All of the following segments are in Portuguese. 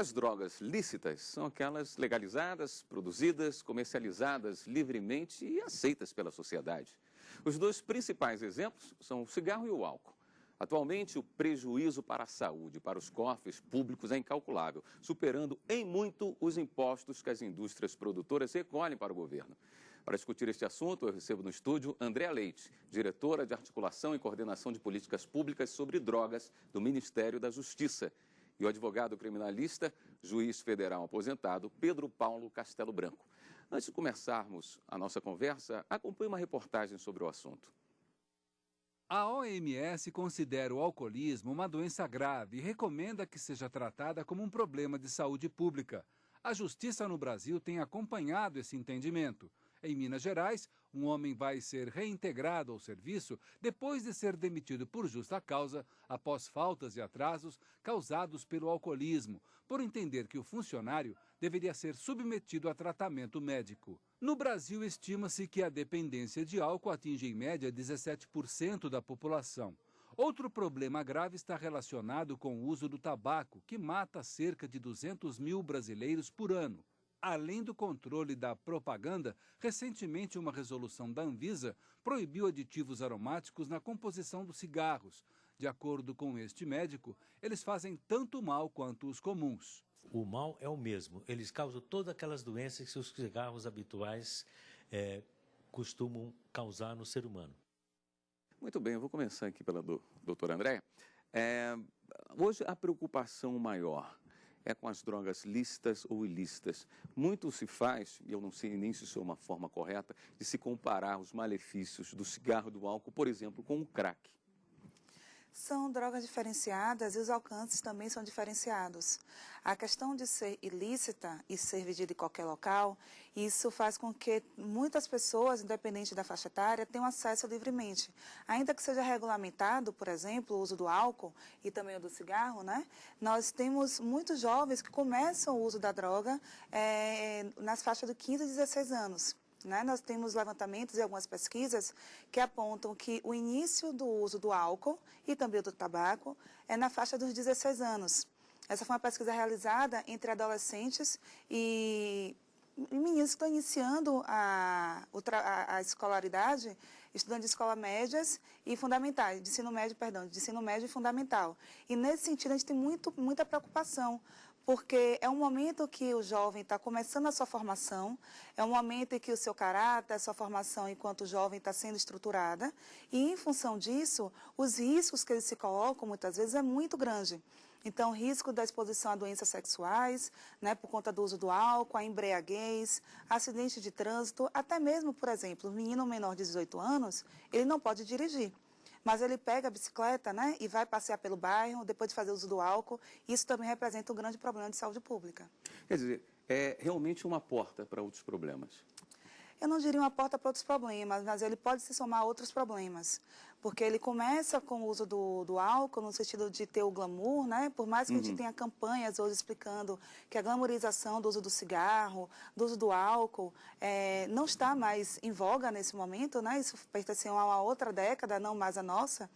As drogas lícitas são aquelas legalizadas, produzidas, comercializadas livremente e aceitas pela sociedade. Os dois principais exemplos são o cigarro e o álcool. Atualmente, o prejuízo para a saúde e para os cofres públicos é incalculável, superando em muito os impostos que as indústrias produtoras recolhem para o governo. Para discutir este assunto, eu recebo no estúdio Andréa Leite, diretora de Articulação e Coordenação de Políticas Públicas sobre Drogas do Ministério da Justiça, e o advogado criminalista, juiz federal aposentado, Pedro Paulo Castelo Branco. Antes de começarmos a nossa conversa, acompanhe uma reportagem sobre o assunto. A OMS considera o alcoolismo uma doença grave e recomenda que seja tratada como um problema de saúde pública. A Justiça no Brasil tem acompanhado esse entendimento. Em Minas Gerais, um homem vai ser reintegrado ao serviço depois de ser demitido por justa causa após faltas e atrasos causados pelo alcoolismo, por entender que o funcionário deveria ser submetido a tratamento médico. No Brasil, estima-se que a dependência de álcool atinge em média 17% da população. Outro problema grave está relacionado com o uso do tabaco, que mata cerca de 200 mil brasileiros por ano. Além do controle da propaganda, recentemente uma resolução da Anvisa proibiu aditivos aromáticos na composição dos cigarros. De acordo com este médico, eles fazem tanto mal quanto os comuns. O mal é o mesmo, eles causam todas aquelas doenças que os cigarros habituais costumam causar no ser humano. Muito bem, eu vou começar aqui pela doutora Andréa. Hoje a preocupação maior é com as drogas lícitas ou ilícitas. Muito se faz, e eu não sei nem se isso é uma forma correta, de se comparar os malefícios do cigarro e do álcool, por exemplo, com o crack. São drogas diferenciadas e os alcances também são diferenciados. A questão de ser ilícita e ser vendida em qualquer local, isso faz com que muitas pessoas, independente da faixa etária, tenham acesso livremente. Ainda que seja regulamentado, por exemplo, o uso do álcool e também o do cigarro, né? Nós temos muitos jovens que começam o uso da droga nas faixas de 15 a 16 anos. Nós temos levantamentos e algumas pesquisas que apontam que o início do uso do álcool e também do tabaco é na faixa dos 16 anos. Essa foi uma pesquisa realizada entre adolescentes e meninos que estão iniciando a escolaridade, estudantes de escola médias e fundamentais, de ensino médio e fundamental. E nesse sentido a gente tem muita preocupação, porque é um momento que o jovem está começando a sua formação, é um momento em que o seu caráter, a sua formação enquanto jovem está sendo estruturada, e em função disso, os riscos que eles se colocam muitas vezes é muito grande. Então, o risco da exposição a doenças sexuais, por conta do uso do álcool, a embriaguez, acidente de trânsito, até mesmo, por exemplo, um menino menor de 18 anos, ele não pode dirigir. Mas ele pega a bicicleta, e vai passear pelo bairro, depois de fazer uso do álcool. Isso também representa um grande problema de saúde pública. Quer dizer, é realmente uma porta para outros problemas. Eu não diria uma porta para outros problemas, mas ele pode se somar a outros problemas. Porque ele começa com o uso do álcool, no sentido de ter o glamour, Por mais que a gente tenha campanhas hoje explicando que a glamourização do uso do cigarro, do uso do álcool, não está mais em voga nesse momento, Isso pertence a uma outra década, não mais a nossa.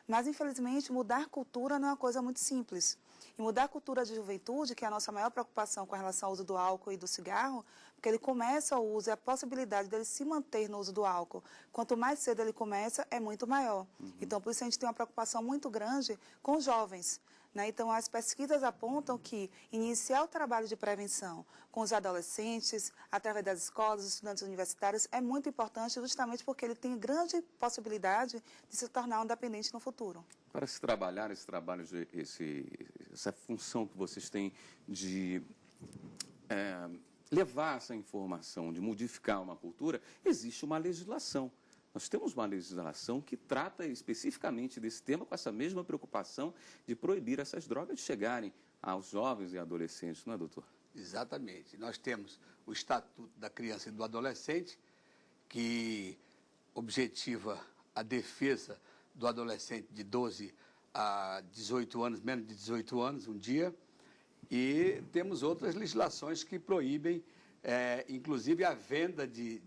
Mas, infelizmente, mudar cultura não é uma coisa muito simples. E mudar a cultura de juventude, que é a nossa maior preocupação com relação ao uso do álcool e do cigarro, porque ele começa o uso e a possibilidade dele se manter no uso do álcool, quanto mais cedo ele começa, é muito maior. Então, por isso a gente tem uma preocupação muito grande com os jovens. Então, as pesquisas apontam que iniciar o trabalho de prevenção com os adolescentes, através das escolas, dos estudantes universitários, é muito importante justamente porque ele tem grande possibilidade de se tornar um dependente no futuro. Para se trabalhar esse trabalho, essa função que vocês têm de levar essa informação, de modificar uma cultura, existe uma legislação. Nós temos uma legislação que trata especificamente desse tema com essa mesma preocupação de proibir essas drogas de chegarem aos jovens e adolescentes, não é, doutor? Exatamente. Nós temos o Estatuto da Criança e do Adolescente, que objetiva a defesa do adolescente de 12 a 18 anos, menos de 18 anos, um dia, e temos outras legislações que proíbem, inclusive, a venda de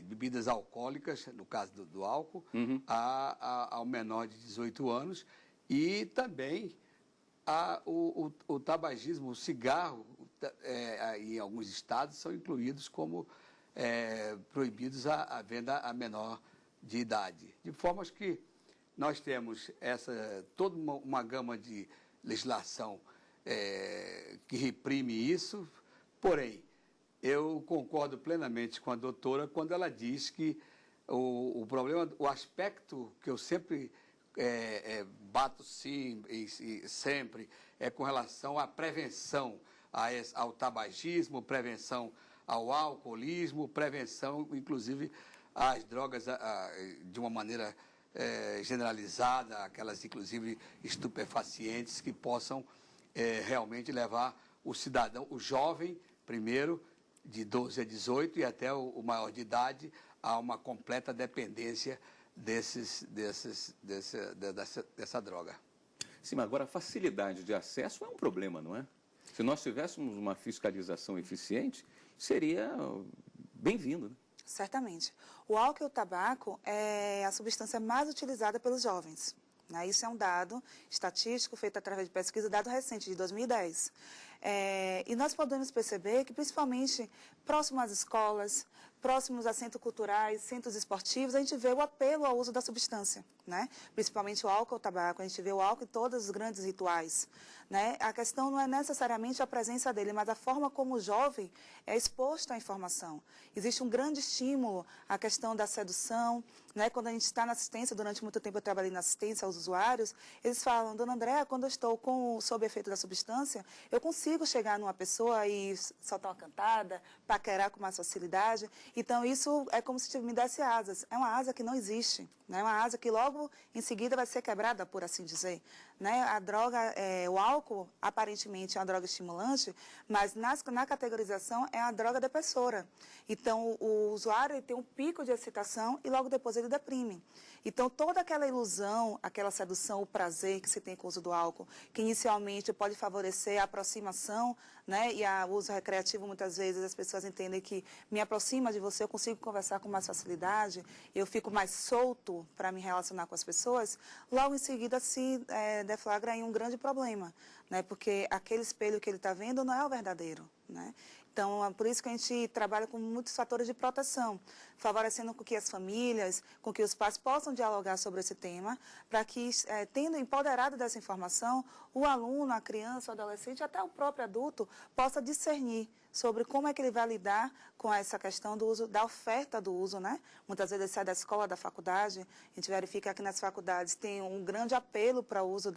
bebidas alcoólicas, no caso do álcool, ao menor de 18 anos, e também o tabagismo, o cigarro, em alguns estados, são incluídos como proibidos a venda a menor de idade. De formas que nós temos toda uma gama de legislação que reprime isso, porém, eu concordo plenamente com a doutora quando ela diz que o problema, o aspecto que eu sempre bato sim e sempre é com relação à prevenção ao tabagismo, prevenção ao alcoolismo, prevenção, inclusive, às drogas de uma maneira generalizada, aquelas, inclusive, estupefacientes que possam realmente levar o cidadão, o jovem, primeiro, de 12 a 18 e até o maior de idade, a uma completa dependência dessa droga. Sim, mas agora a facilidade de acesso é um problema, não é? Se nós tivéssemos uma fiscalização eficiente, seria bem-vindo, né? Certamente. O álcool e o tabaco é a substância mais utilizada pelos jovens, né? Isso é um dado estatístico feito através de pesquisa, dado recente, de 2010. E nós podemos perceber que, principalmente próximo às escolas, próximos a centros culturais, centros esportivos, a gente vê o apelo ao uso da substância, né? Principalmente o álcool e o tabaco, a gente vê o álcool em todos os grandes rituais, né? A questão não é necessariamente a presença dele, mas a forma como o jovem é exposto à informação. Existe um grande estímulo à questão da sedução, né? Quando a gente está na assistência, durante muito tempo eu trabalhei na assistência aos usuários, eles falam: dona Andréa, quando eu estou sob efeito da substância, eu consigo chegar numa pessoa e soltar uma cantada, paquerar com mais facilidade. Então, isso é como se me desse asas. É uma asa que não existe, né? Uma asa que logo em seguida vai ser quebrada, por assim dizer, né? A droga, o álcool, aparentemente é uma droga estimulante, mas na categorização é uma droga depressora. Então, o usuário tem um pico de excitação e logo depois ele deprime. Então, toda aquela ilusão, aquela sedução, o prazer que se tem com o uso do álcool, que inicialmente pode favorecer a aproximação, né? E o uso recreativo, muitas vezes, as pessoas entendem que me aproxima de você, eu consigo conversar com mais facilidade, eu fico mais solto para me relacionar com as pessoas, logo em seguida se deflagra em um grande problema, né? Porque aquele espelho que ele está vendo não é o verdadeiro, né? Então, é por isso que a gente trabalha com muitos fatores de proteção, favorecendo com que as famílias, com que os pais possam dialogar sobre esse tema, para que, tendo empoderado dessa informação, o aluno, a criança, o adolescente, até o próprio adulto, possa discernir sobre como é que ele vai lidar com essa questão do uso, da oferta do uso, né? Muitas vezes ele sai da escola, da faculdade, a gente verifica que nas faculdades tem um grande apelo para o uso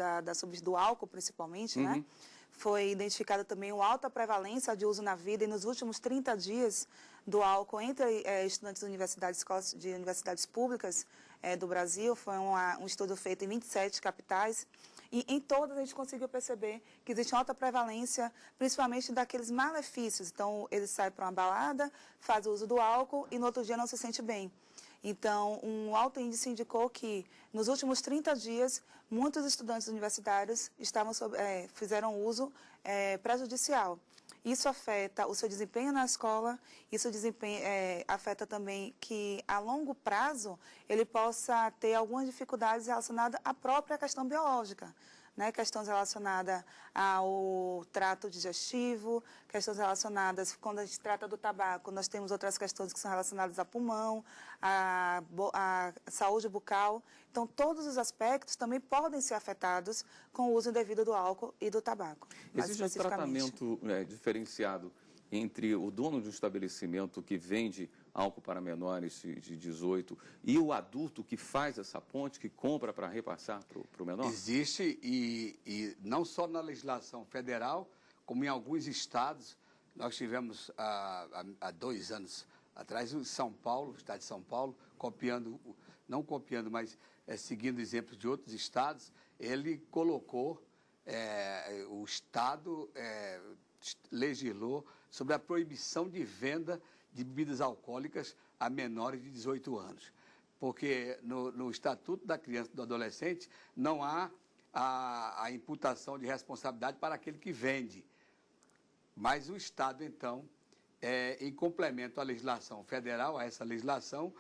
do álcool, principalmente, né? Foi identificada também uma alta prevalência de uso na vida e nos últimos 30 dias do álcool entre estudantes de universidades, escolas de universidades públicas do Brasil. Foi um estudo feito em 27 capitais e em todas a gente conseguiu perceber que existe uma alta prevalência, principalmente daqueles malefícios. Então, ele sai para uma balada, faz o uso do álcool e no outro dia não se sente bem. Então, um alto índice indicou que, nos últimos 30 dias, muitos estudantes universitários fizeram uso prejudicial. Isso afeta o seu desempenho na escola, isso afeta também que, a longo prazo, ele possa ter algumas dificuldades relacionadas à própria questão biológica, né? Questões relacionadas ao trato digestivo, questões relacionadas, quando a gente trata do tabaco, nós temos outras questões que são relacionadas ao pulmão, à saúde bucal. Então, todos os aspectos também podem ser afetados com o uso indevido do álcool e do tabaco. Existe um tratamento diferenciado entre o dono de um estabelecimento que vende álcool para menores de 18 e o adulto que faz essa ponte, que compra para repassar para o menor? Existe, e não só na legislação federal, como em alguns estados. Nós tivemos, há 2 anos atrás, o estado de São Paulo, não copiando, mas seguindo exemplos de outros estados, ele colocou, o estado legislou sobre a proibição de venda de bebidas alcoólicas a menores de 18 anos. Porque no Estatuto da Criança e do Adolescente não há a imputação de responsabilidade para aquele que vende. Mas o Estado, então, em complemento à legislação federal, a essa legislação,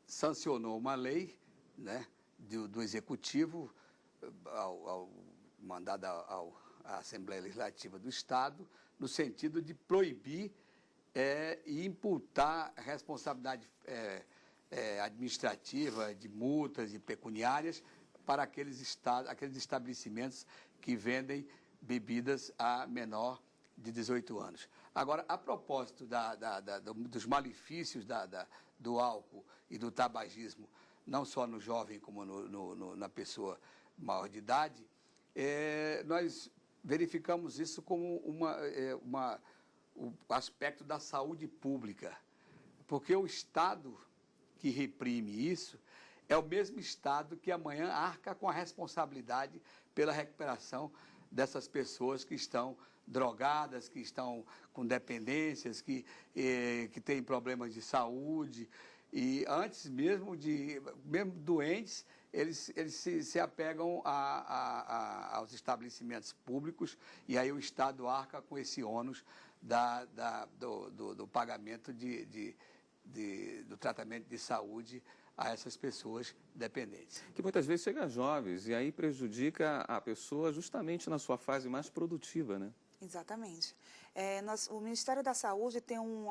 sancionou uma lei, né, do Executivo, mandada à Assembleia Legislativa do Estado, no sentido de proibir e imputar responsabilidade administrativa, de multas e pecuniárias para aqueles estabelecimentos que vendem bebidas a menor de 18 anos. Agora, a propósito dos malefícios do álcool e do tabagismo, não só no jovem como na pessoa maior de idade, nós verificamos isso como o aspecto da saúde pública, porque o Estado que reprime isso é o mesmo Estado que amanhã arca com a responsabilidade pela recuperação dessas pessoas que estão drogadas, que estão com dependências, que têm problemas de saúde, e antes mesmo doentes, eles se apegam aos estabelecimentos públicos, e aí o Estado arca com esse ônus do pagamento do tratamento de saúde a essas pessoas dependentes. Que muitas vezes chega a jovens e aí prejudica a pessoa justamente na sua fase mais produtiva, né? Exatamente. O Ministério da Saúde tem um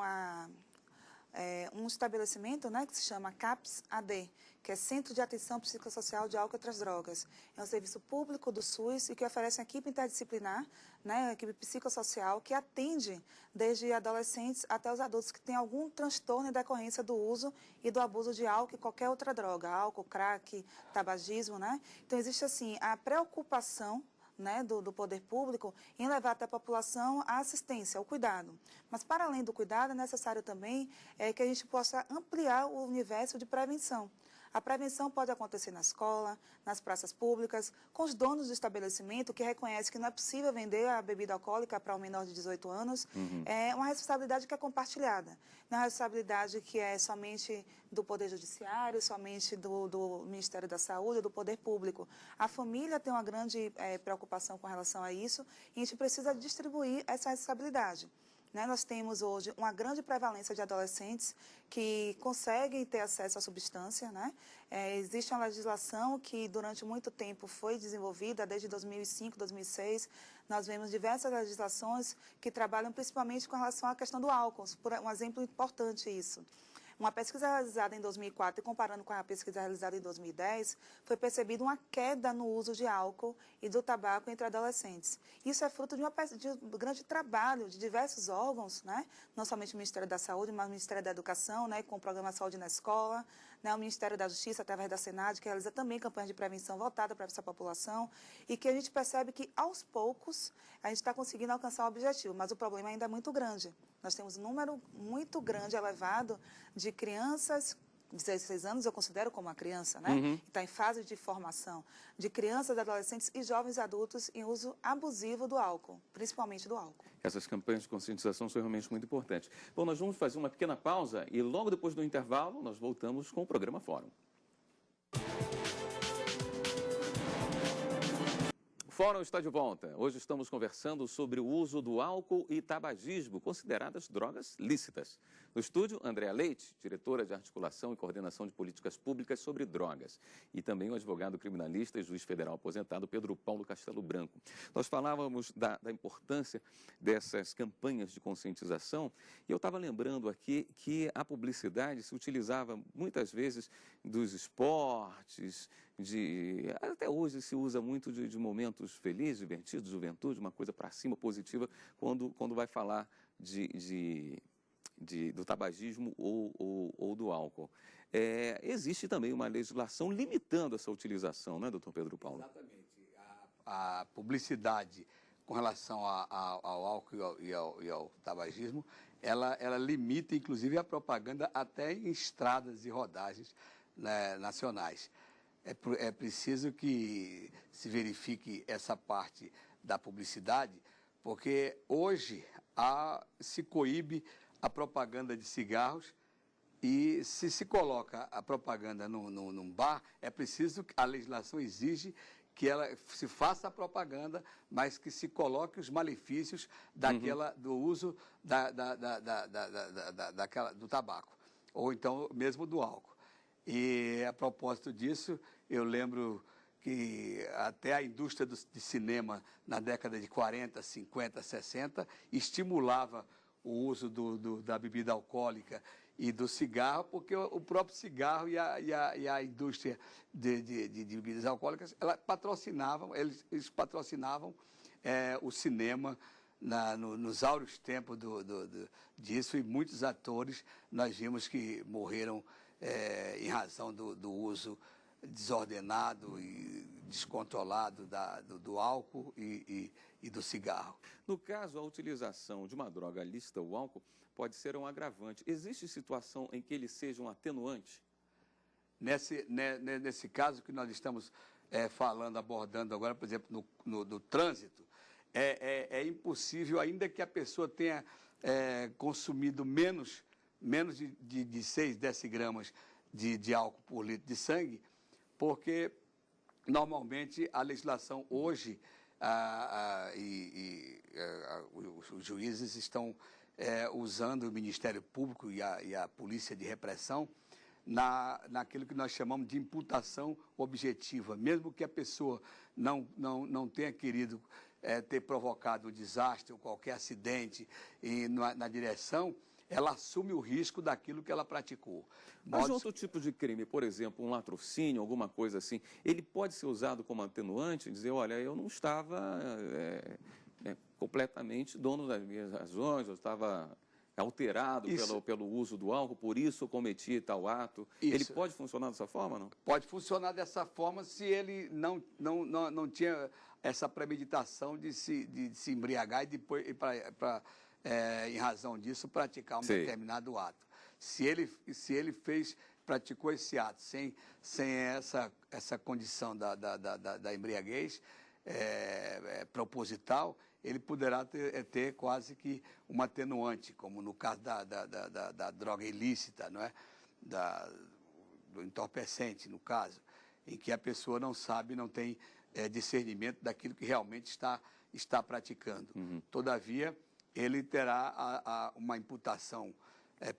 estabelecimento, né, que se chama CAPS-AD, que é Centro de Atenção Psicossocial de Álcool e Outras Drogas. É um serviço público do SUS e que oferece uma equipe interdisciplinar, né, uma equipe psicossocial, que atende desde adolescentes até os adultos que têm algum transtorno em decorrência do uso e do abuso de álcool e qualquer outra droga, álcool, crack, tabagismo, né? Então, existe, assim, a preocupação, né, do poder público em levar até a população a assistência, o cuidado. Mas, para além do cuidado, é necessário também que a gente possa ampliar o universo de prevenção. A prevenção pode acontecer na escola, nas praças públicas, com os donos do estabelecimento que reconhecem que não é possível vender a bebida alcoólica para um menor de 18 anos. É uma responsabilidade que é compartilhada. Não é uma responsabilidade que é somente do Poder Judiciário, somente do Ministério da Saúde, do Poder Público. A família tem uma grande preocupação com relação a isso e a gente precisa distribuir essa responsabilidade. Né, nós temos hoje uma grande prevalência de adolescentes que conseguem ter acesso à substância. Né? Existe uma legislação que durante muito tempo foi desenvolvida, desde 2005, 2006. Nós vemos diversas legislações que trabalham principalmente com relação à questão do álcool. Por um exemplo importante isso. Uma pesquisa realizada em 2004 e comparando com a pesquisa realizada em 2010, foi percebida uma queda no uso de álcool e do tabaco entre adolescentes. Isso é fruto de um grande trabalho de diversos órgãos, né? Não somente o Ministério da Saúde, mas o Ministério da Educação, né? Com o programa Saúde na Escola, né? O Ministério da Justiça, através da Senad, que realiza também campanhas de prevenção voltada para essa população, e que a gente percebe que, aos poucos, a gente está conseguindo alcançar o objetivo, mas o problema ainda é muito grande. Nós temos um número muito grande, elevado, de crianças, 16 anos eu considero como uma criança, né? Que está em fase de formação, de crianças, adolescentes e jovens adultos em uso abusivo do álcool, principalmente do álcool. Essas campanhas de conscientização são realmente muito importantes. Bom, nós vamos fazer uma pequena pausa e logo depois do intervalo nós voltamos com o programa Fórum. O Fórum está de volta. Hoje estamos conversando sobre o uso do álcool e tabagismo, consideradas drogas lícitas. No estúdio, Andréa Leite, diretora de Articulação e Coordenação de Políticas Públicas sobre Drogas. E também o advogado criminalista e juiz federal aposentado, Pedro Paulo Castelo Branco. Nós falávamos da importância dessas campanhas de conscientização e eu estava lembrando aqui que a publicidade se utilizava muitas vezes dos esportes, até hoje se usa muito de momentos felizes, divertidos, juventude, uma coisa para cima, positiva, quando vai falar do tabagismo ou do álcool. Existe também uma legislação limitando essa utilização, não é, doutor Pedro Paulo? Exatamente. A publicidade com relação ao álcool e ao tabagismo, ela limita, inclusive, a propaganda até em estradas e rodagens, né, nacionais. É preciso que se verifique essa parte da publicidade, porque hoje se coíbe a propaganda de cigarros e se coloca a propaganda num bar, é preciso que a legislação exige que ela se faça a propaganda, mas que se coloque os malefícios do uso do tabaco, ou então mesmo do álcool. E, a propósito disso, eu lembro que até a indústria de cinema, na década de 40, 50, 60, estimulava o uso da bebida alcoólica e do cigarro, porque o próprio cigarro e a indústria de bebidas alcoólicas, eles patrocinavam o cinema nos áureos tempos disso, e muitos atores nós vimos que morreram em razão do uso desordenado e descontrolado do álcool e do cigarro. No caso, a utilização de uma droga lícita, o álcool, pode ser um agravante. Existe situação em que ele seja um atenuante? Nesse caso que nós estamos abordando agora, por exemplo, no trânsito, é impossível, ainda que a pessoa tenha consumido menos de 6 decigramas de álcool por litro de sangue, porque normalmente a legislação hoje, os juízes estão usando o Ministério Público e a Polícia de Repressão naquilo que nós chamamos de imputação objetiva. Mesmo que a pessoa não tenha querido ter provocado o desastre ou qualquer acidente na direção, ela assume o risco daquilo que ela praticou. Mas outro tipo de crime, por exemplo, um latrocínio, alguma coisa assim, ele pode ser usado como atenuante, dizer, olha, eu não estava completamente dono das minhas razões, eu estava alterado pelo uso do álcool, por isso eu cometi tal ato. Isso. Ele pode funcionar dessa forma, não? Pode funcionar dessa forma se ele não tinha essa premeditação de se embriagar e depois, em razão disso, praticar um determinado ato. Se ele praticou esse ato sem essa condição da embriaguez proposital, ele poderá ter quase que um atenuante, como no caso da droga ilícita, não é? Do entorpecente, no caso, em que a pessoa não sabe, não tem discernimento daquilo que realmente está praticando. Uhum. Todavia, ele terá uma imputação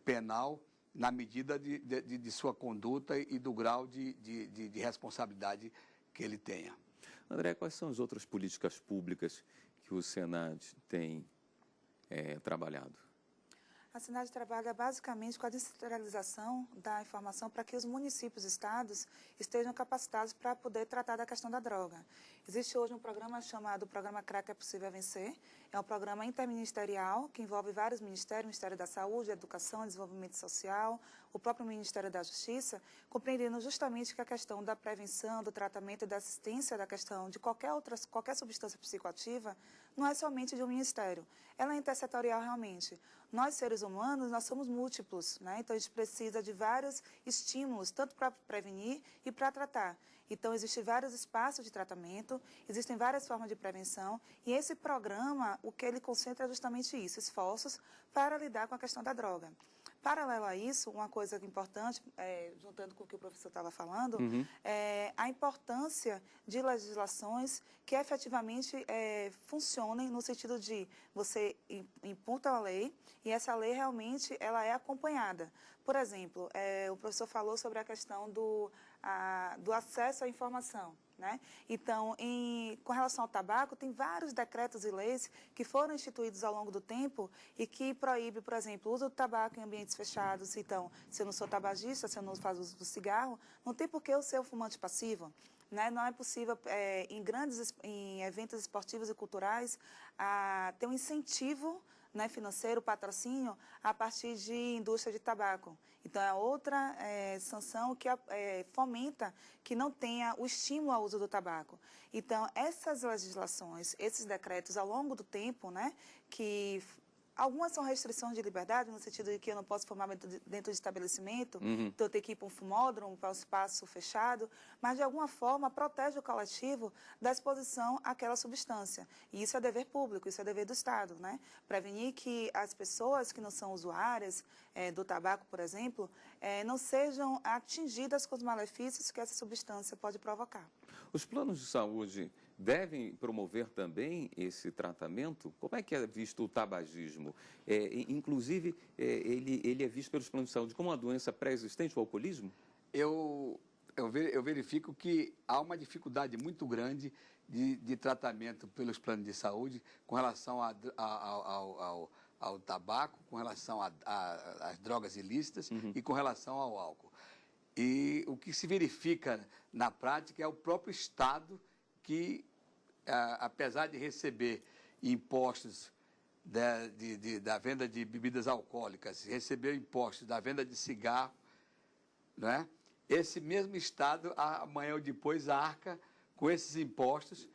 penal na medida de sua conduta e do grau de responsabilidade que ele tenha. André, quais são as outras políticas públicas que o Senad tem trabalhado? A Senad trabalha basicamente com a descentralização da informação para que os municípios e estados estejam capacitados para poder tratar da questão da droga. Existe hoje um programa chamado Programa CRAC é Possível Vencer. É um programa interministerial que envolve vários ministérios, o Ministério da Saúde, Educação, Desenvolvimento Social, o próprio Ministério da Justiça, compreendendo justamente que a questão da prevenção, do tratamento e da assistência da questão de qualquer substância psicoativa não é somente de um ministério, ela é intersetorial realmente. Nós, seres humanos, nós somos múltiplos, né? Então a gente precisa de vários estímulos, tanto para prevenir e para tratar. Então, existem vários espaços de tratamento, existem várias formas de prevenção, e esse programa, o que ele concentra é justamente isso, esforços para lidar com a questão da droga. Paralelo a isso, uma coisa importante, juntando com o que o professor estava falando, é a importância de legislações que efetivamente funcionem no sentido de você imputa uma lei e essa lei realmente ela é acompanhada. Por exemplo, o professor falou sobre a questão do acesso à informação. Né? Então, com relação ao tabaco, tem vários decretos e leis que foram instituídos ao longo do tempo e que proíbem, por exemplo, o uso do tabaco em ambientes fechados. Então, se eu não sou tabagista, se eu não faço uso do cigarro, não tem por que eu ser um fumante passivo. Né? Não é possível, em eventos esportivos e culturais, ter um incentivo, né, financeiro, patrocínio, a partir de indústria de tabaco. Então, é outra sanção que fomenta que não tenha o estímulo ao uso do tabaco. Então, essas legislações, esses decretos, ao longo do tempo, né, que algumas são restrições de liberdade, no sentido de que eu não posso fumar dentro de estabelecimento, então eu tenho que ir para um fumódromo, para um espaço fechado, mas de alguma forma protege o coletivo da exposição àquela substância. E isso é dever público, isso é dever do Estado, né? Prevenir que as pessoas que não são usuárias do tabaco, por exemplo, não sejam atingidas com os malefícios que essa substância pode provocar. Os planos de saúde devem promover também esse tratamento? Como é que é visto o tabagismo? Inclusive, ele é visto pelos planos de saúde como uma doença pré-existente, o alcoolismo? Eu eu verifico que há uma dificuldade muito grande de tratamento pelos planos de saúde com relação ao tabaco, com relação às drogas ilícitas e com relação ao álcool. E o que se verifica na prática é o próprio Estado que, apesar de receber impostos da venda de bebidas alcoólicas, receber impostos da venda de cigarro, não é? Esse mesmo Estado, amanhã ou depois, arca com esses impostos,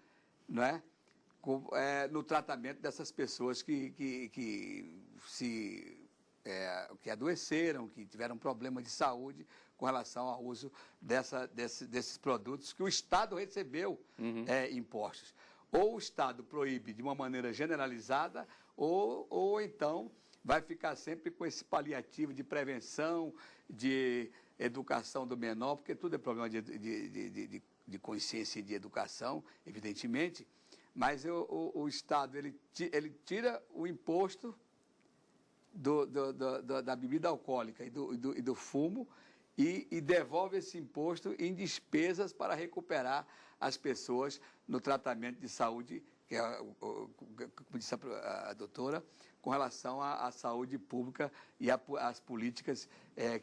não é? No tratamento dessas pessoas que adoeceram, que tiveram problemas de saúde com relação ao uso desses produtos que o Estado recebeu impostos. Ou o Estado proíbe de uma maneira generalizada, ou então vai ficar sempre com esse paliativo de prevenção, de educação do menor, porque tudo é problema de consciência e de educação, evidentemente, mas o Estado ele tira o imposto da bebida alcoólica e do fumo e devolve esse imposto em despesas para recuperar as pessoas no tratamento de saúde, que é, como disse a doutora, com relação à saúde pública e às políticas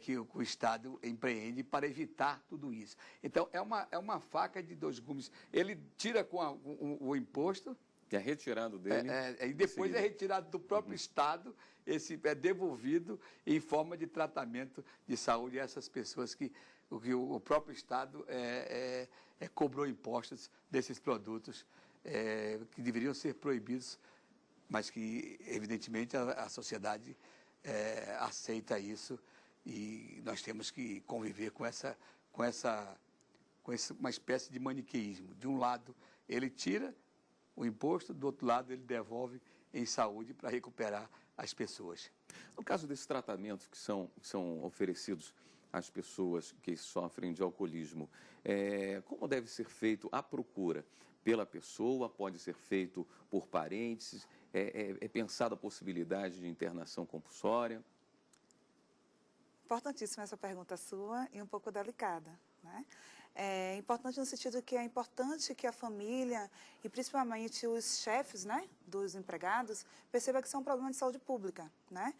que o Estado empreende para evitar tudo isso. Então, é uma faca de dois gumes. Ele tira com o imposto... Que é retirado dele. E depois é retirado do próprio Estado, é devolvido em forma de tratamento de saúde a essas pessoas que o próprio Estado cobrou impostos desses produtos que deveriam ser proibidos, mas que, evidentemente, a sociedade aceita isso e nós temos que conviver com uma espécie de maniqueísmo. De um lado, ele tira o imposto, do outro lado, ele devolve em saúde para recuperar as pessoas. No caso desses tratamentos que são oferecidos às pessoas que sofrem de alcoolismo, como deve ser feito a procura? Pela pessoa, pode ser feito por parentes? É pensada a possibilidade de internação compulsória? Importantíssima essa pergunta sua e um pouco delicada, né? É importante no sentido que é importante que a família e principalmente os chefes, né, dos empregados percebam que isso é um problema de saúde pública, né?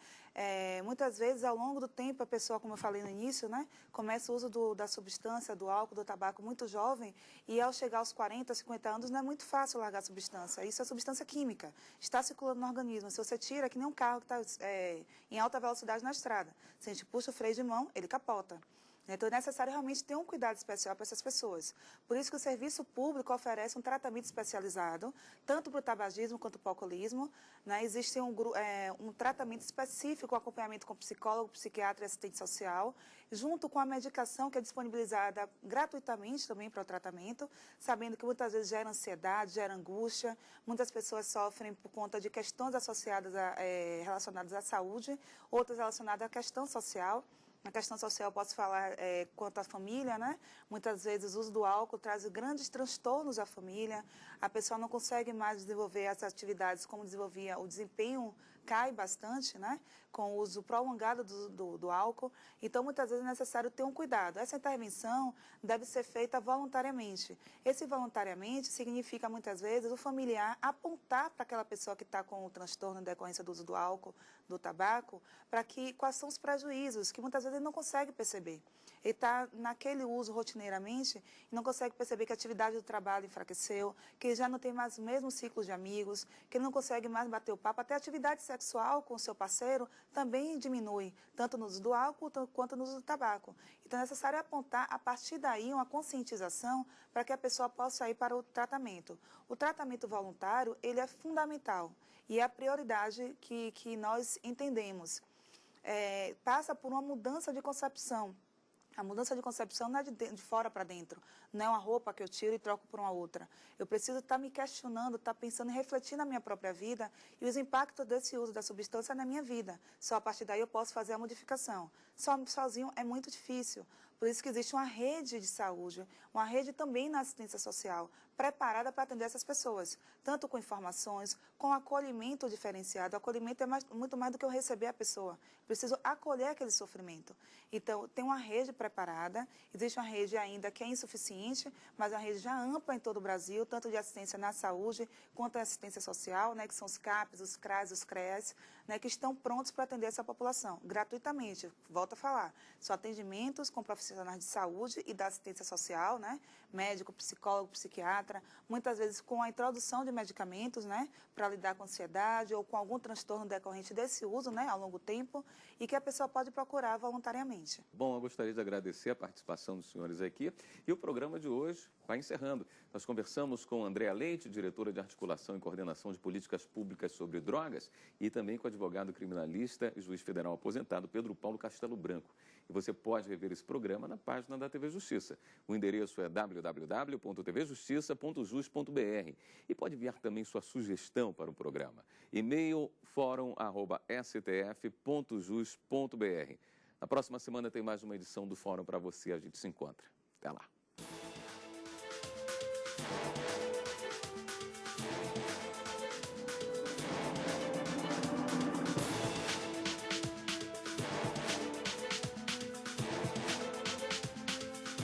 Muitas vezes, ao longo do tempo, a pessoa, como eu falei no início, né, começa o uso da substância, do álcool, do tabaco muito jovem e ao chegar aos 40, 50 anos não é muito fácil largar a substância. Isso é substância química, está circulando no organismo. Se você tira, é que nem um carro que está em alta velocidade na estrada. Se a gente puxa o freio de mão, ele capota. Então, é necessário realmente ter um cuidado especial para essas pessoas. Por isso que o serviço público oferece um tratamento especializado, tanto para o tabagismo quanto para o alcoolismo, né? Existe um tratamento específico, acompanhamento com psicólogo, psiquiatra e assistente social, junto com a medicação que é disponibilizada gratuitamente também para o tratamento, sabendo que muitas vezes gera ansiedade, gera angústia, muitas pessoas sofrem por conta de questões associadas relacionadas à saúde, outras relacionadas à questão social. Na questão social, posso falar quanto à família, né? Muitas vezes o uso do álcool traz grandes transtornos à família, a pessoa não consegue mais desenvolver as atividades como desenvolvia, o desempenho cai bastante, né? Com o uso prolongado do álcool. Então, muitas vezes é necessário ter um cuidado. Essa intervenção deve ser feita voluntariamente. Esse voluntariamente significa, muitas vezes, o familiar apontar para aquela pessoa que está com o transtorno em decorrência do uso do álcool, do tabaco, para que quais são os prejuízos, que muitas vezes ele não consegue perceber. Ele está naquele uso rotineiramente e não consegue perceber que a atividade do trabalho enfraqueceu, que ele já não tem mais o mesmo ciclo de amigos, que ele não consegue mais bater o papo. Até a atividade sexual com o seu parceiro também diminui, tanto no uso do álcool quanto no uso do tabaco. Então, é necessário apontar, a partir daí, uma conscientização para que a pessoa possa ir para o tratamento. O tratamento voluntário, ele é fundamental e é a prioridade que nós entendemos. Passa por uma mudança de concepção. A mudança de concepção não é de fora para dentro, não é uma roupa que eu tiro e troco por uma outra. Eu preciso estar me questionando, estar pensando e refletindo na minha própria vida e os impactos desse uso da substância na minha vida. Só a partir daí eu posso fazer a modificação. Sozinho é muito difícil, Por isso que existe uma rede de saúde, uma rede também na assistência social, preparada para atender essas pessoas, tanto com informações, com acolhimento diferenciado. O acolhimento é muito mais do que eu receber a pessoa. Preciso acolher aquele sofrimento. Então, tem uma rede preparada, existe uma rede ainda que é insuficiente, mas uma rede já ampla em todo o Brasil, tanto de assistência na saúde, quanto a assistência social, né, que são os CAPs, os CRAS, os CREAS, né, que estão prontos para atender essa população, gratuitamente. Volto a falar, são atendimentos com profissionais de saúde e da assistência social, né, médico, psicólogo, psiquiatra, muitas vezes com a introdução de medicamentos, né, para lidar com ansiedade ou com algum transtorno decorrente desse uso, né, ao longo tempo, e que a pessoa pode procurar voluntariamente. Bom, eu gostaria de agradecer a participação dos senhores aqui e o programa de hoje vai encerrando. Nós conversamos com Andréa Leite, diretora de Articulação e Coordenação de Políticas Públicas sobre Drogas, e também com o advogado criminalista e juiz federal aposentado Pedro Paulo Castelo Branco. E você pode rever esse programa na página da TV Justiça. O endereço é www.tvjustiça.jus.br e pode enviar também sua sugestão para o programa. E-mail fórum@stf.jus.br. Na próxima semana tem mais uma edição do Fórum para você. A gente se encontra. Até lá.